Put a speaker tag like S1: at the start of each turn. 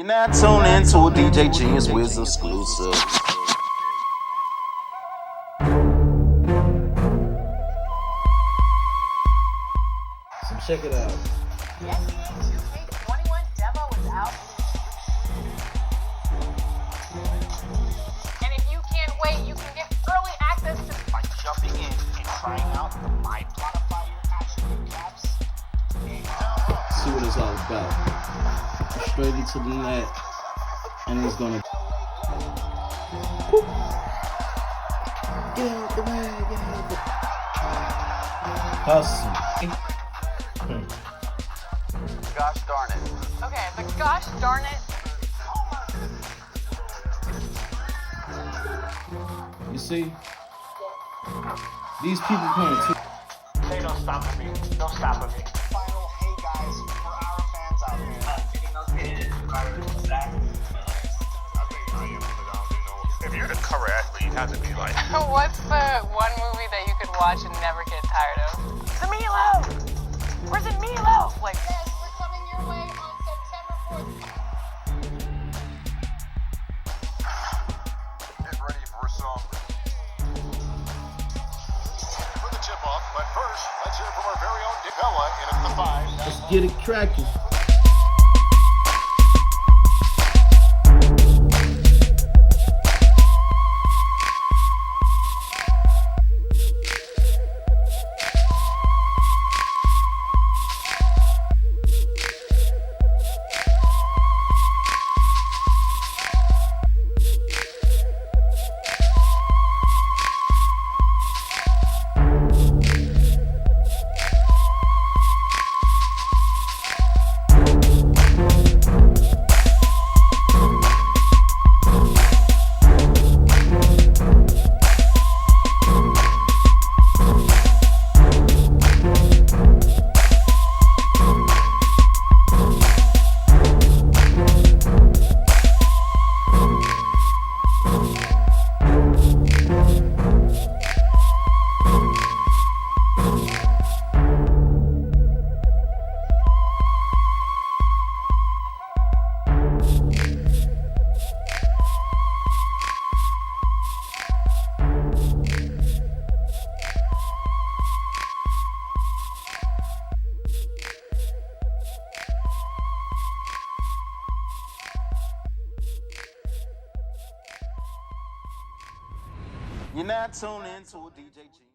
S1: You're now tuned into a DJ Genius Wiz exclusive.
S2: So check it out.
S3: Yes, 2K21 demo is out. And if you can't wait, you can get early access to by jumping in and trying out the My Planifier action caps.
S2: See what it's all about. Straight into the net, and it's gonna. Get out the way, get out the way. Hustle.
S1: Gosh darn it.
S3: Okay, the gosh darn it.
S2: You see, these people playing too.
S4: They don't stop with me. Don't stop with me.
S5: Final hey guys for our fans out there.
S4: If you're the cover athlete, you have to be like.
S3: What's the one movie that you could watch and never get tired of? It's a Milo! Where's it Milo? Like, yes, we're coming your way on September 4th.
S5: Get ready for some. For the tip off, but first, let's hear from our very own Bella in at the 5.
S2: Let's get it cracking.
S1: You're now tuned into a DJ Genius.